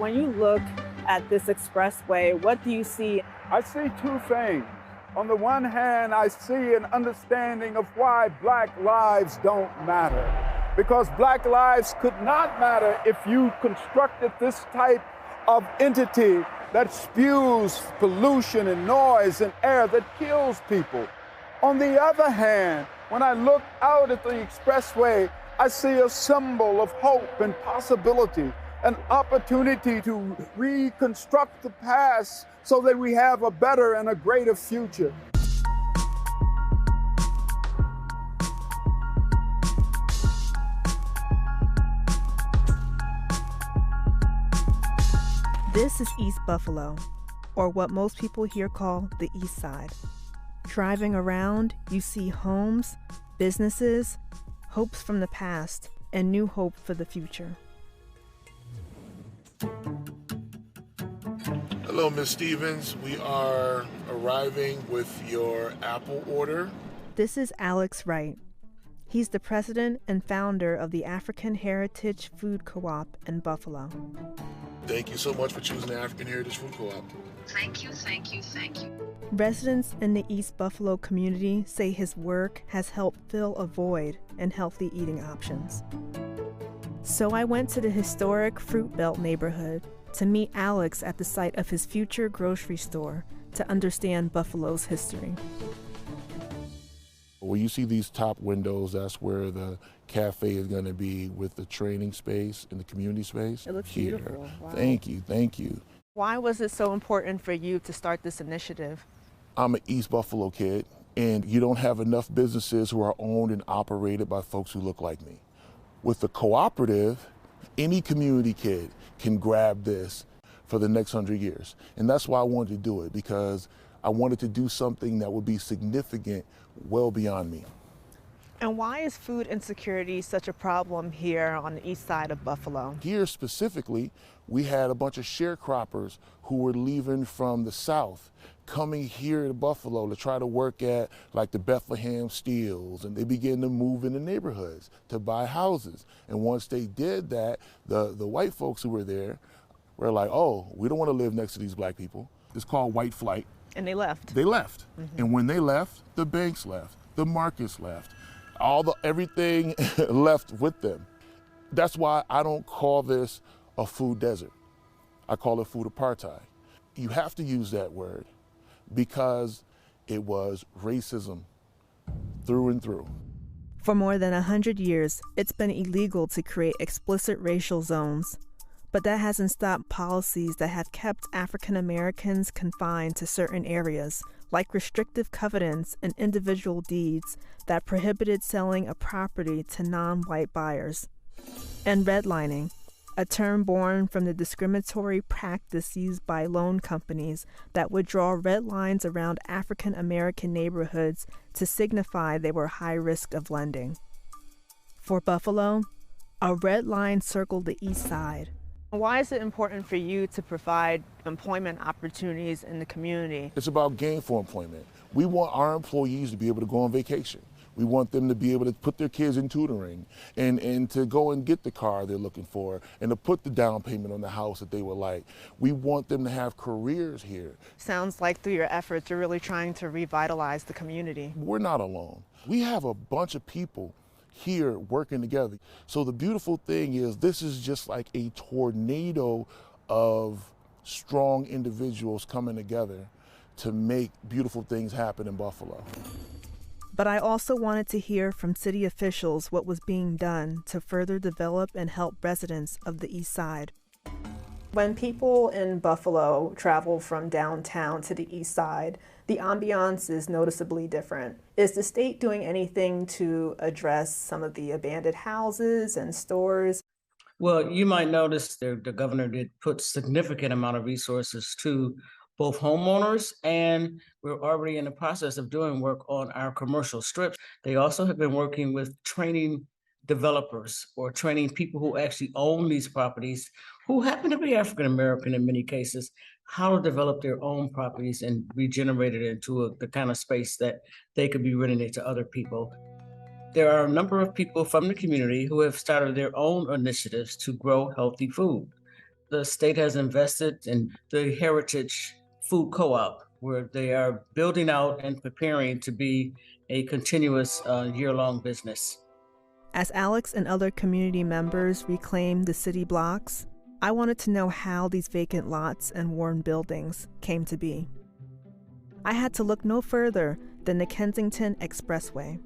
When you look at this expressway, what do you see? I see two things. On the one hand, I see an understanding of why Black lives don't matter. Because Black lives could not matter if you constructed this type of entity that spews pollution and noise and air that kills people. On the other hand, when I look out at the expressway, I see a symbol of hope and possibility, an opportunity to reconstruct the past so that we have a better and a greater future. This is East Buffalo, or what most people here call the East Side. Driving around, you see homes, businesses, hopes from the past, and new hope for the future. Hello, Ms. Stevens. We are arriving with your Apple order. This is Alex Wright. He's the president and founder of the African Heritage Food Co-op in Buffalo. Thank you so much for choosing the African Heritage Food Co-op. Thank you, thank you, thank you. Residents in the East Buffalo community say his work has helped fill a void in healthy eating options. So I went to the historic Fruit Belt neighborhood to meet Alex at the site of his future grocery store to understand Buffalo's history. When you see these top windows, that's where the cafe is going to be with the training space and the community space. It looks here. beautiful. Wow. Thank you, thank you. Why was it so important for you to start this initiative? I'm an East Buffalo kid, and you don't have enough businesses who are owned and operated by folks who look like me. With the cooperative, any community kid can grab this for the next 100 years. And that's why I wanted to do it, because I wanted to do something that would be significant well beyond me. And why is food insecurity such a problem here on the east side of Buffalo? Here specifically, we had a bunch of sharecroppers who were leaving from the south, coming here to Buffalo to try to work at like the Bethlehem Steels, and they began to move in the neighborhoods to buy houses. And once they did that, the white folks who were there were like, oh, we don't want to live next to these black people. It's called white flight. And they left. They left. Mm-hmm. And when they left, the banks left, the markets left, everything left with them. That's why I don't call this a food desert. I call it food apartheid. You have to use that word because it was racism through and through. For more than 100 years, it's been illegal to create explicit racial zones. But that hasn't stopped policies that have kept African Americans confined to certain areas, like restrictive covenants and individual deeds that prohibited selling a property to non-white buyers. And redlining, a term born from the discriminatory practice used by loan companies that would draw red lines around African American neighborhoods to signify they were high risk of lending. For Buffalo, a red line circled the east side. Why is it important for you to provide employment opportunities in the community? It's about gainful employment. We want our employees to be able to go on vacation. We want them to be able to put their kids in tutoring and to go and get the car they're looking for and to put the down payment on the house that they would like. We want them to have careers here. Sounds like through your efforts, you're really trying to revitalize the community. We're not alone. We have a bunch of people here working together. So the beautiful thing is this is just like a tornado of strong individuals coming together to make beautiful things happen in Buffalo. But I also wanted to hear from city officials what was being done to further develop and help residents of the East Side. When people in Buffalo travel from downtown to the East Side, the ambiance is noticeably different. Is the state doing anything to address some of the abandoned houses and stores? Well, you might notice the governor did put significant amount of resources to both homeowners, and we're already in the process of doing work on our commercial strips. They also have been working with training developers or training people who actually own these properties, who happen to be African American in many cases, how to develop their own properties and regenerate it into the kind of space that they could be renting it to other people. There are a number of people from the community who have started their own initiatives to grow healthy food. The state has invested in the Heritage Food Co-op, where they are building out and preparing to be a continuous year-long business. As Alex and other community members reclaimed the city blocks, I wanted to know how these vacant lots and worn buildings came to be. I had to look no further than the Kensington Expressway.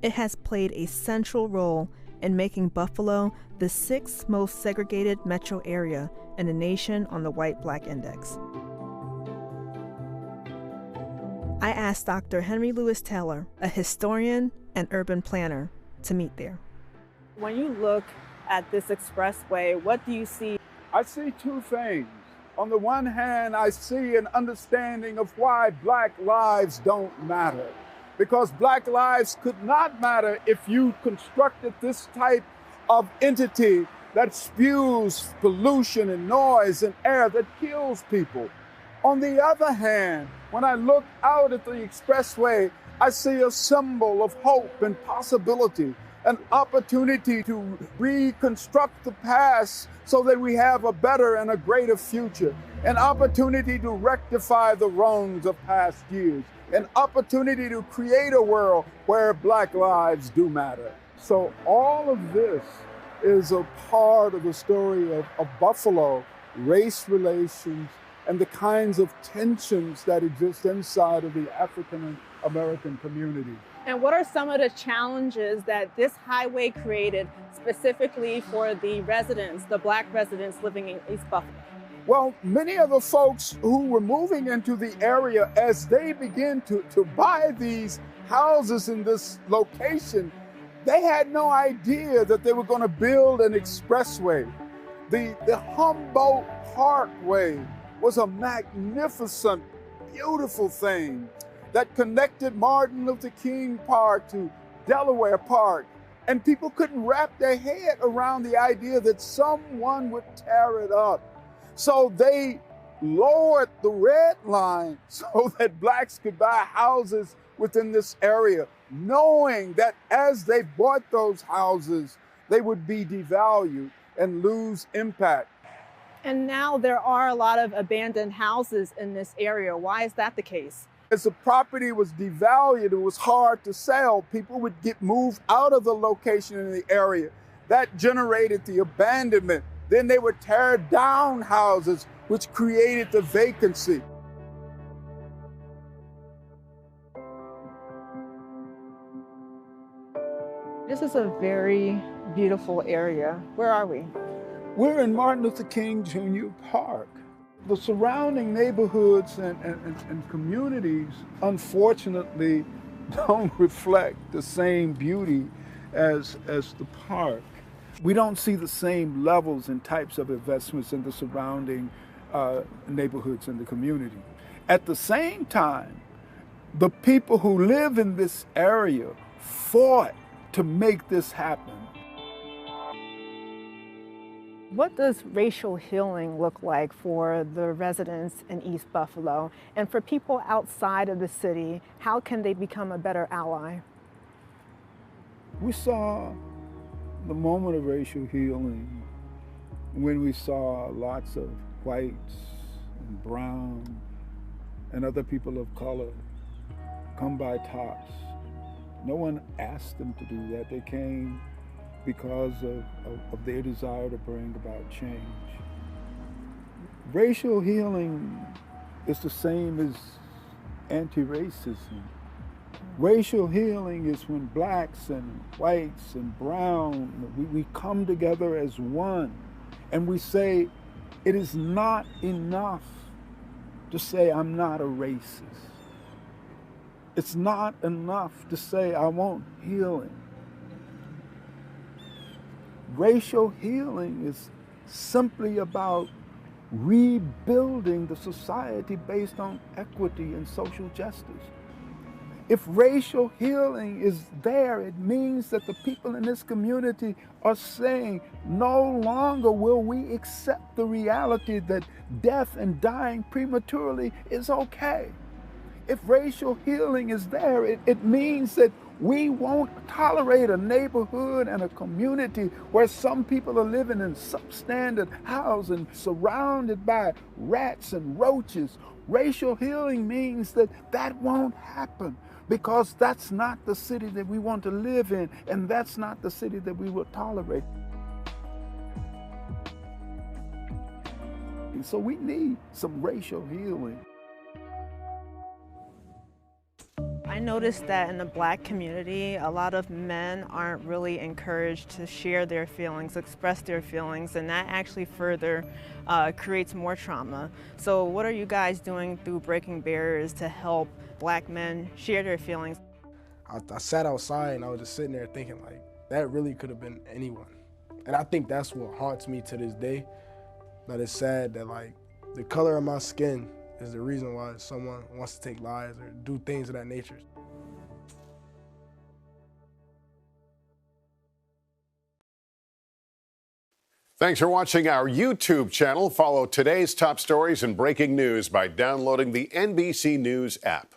It has played a central role in making Buffalo the 6th most segregated metro area in the nation on the White-Black Index. I asked Dr. Henry Louis Taylor, a historian and urban planner, to meet there. When you look at this expressway, what do you see? I see two things. On the one hand, I see an understanding of why Black lives don't matter. Because Black lives could not matter if you constructed this type of entity that spews pollution and noise and air that kills people. On the other hand, when I look out at the expressway, I see a symbol of hope and possibility, an opportunity to reconstruct the past so that we have a better and a greater future, an opportunity to rectify the wrongs of past years, an opportunity to create a world where Black lives do matter. So all of this is a part of the story of Buffalo, race relations, and the kinds of tensions that exist inside of the African American community. And what are some of the challenges that this highway created specifically for the residents, the Black residents living in East Buffalo? Well, many of the folks who were moving into the area, as they began to buy these houses in this location, they had no idea that they were going to build an expressway. The Humboldt Parkway was a magnificent, beautiful thing that connected Martin Luther King Park to Delaware Park. And people couldn't wrap their head around the idea that someone would tear it up. So they lowered the red line so that Blacks could buy houses within this area, knowing that as they bought those houses, they would be devalued and lose impact. And now there are a lot of abandoned houses in this area. Why is that the case? As the property was devalued, it was hard to sell. People would get moved out of the location in the area. That generated the abandonment. Then they would tear down houses, which created the vacancy. This is a very beautiful area. Where are we? We're in Martin Luther King Jr. Park. The surrounding neighborhoods and communities, unfortunately, don't reflect the same beauty as the park. We don't see the same levels and types of investments in the surrounding neighborhoods in the community. At the same time, the people who live in this area fought to make this happen. What does racial healing look like for the residents in East Buffalo? And for people outside of the city, how can they become a better ally? We saw the moment of racial healing when we saw lots of whites and brown and other people of color come by tops. No one asked them to do that. They came because of their desire to bring about change. Racial healing is the same as anti-racism. Racial healing is when Blacks and whites and brown, we come together as one, and we say, it is not enough to say I'm not a racist. It's not enough to say I want healing. Racial healing is simply about rebuilding the society based on equity and social justice. If racial healing is there, it means that the people in this community are saying, no longer will we accept the reality that death and dying prematurely is okay. If racial healing is there, it means that we won't tolerate a neighborhood and a community where some people are living in substandard housing, surrounded by rats and roaches. Racial healing means that that won't happen, because that's not the city that we want to live in, and that's not the city that we will tolerate. And so we need some racial healing. I noticed that in the Black community, a lot of men aren't really encouraged to share their feelings, express their feelings, and that actually further creates more trauma. So what are you guys doing through Breaking Barriers to help Black men share their feelings? I sat outside and I was just sitting there thinking, like, that really could have been anyone. And I think that's what haunts me to this day. That it's sad that, like, the color of my skin is the reason why someone wants to take lives or do things of that nature. Thanks for watching our YouTube channel. Follow today's top stories and breaking news by downloading the NBC News app.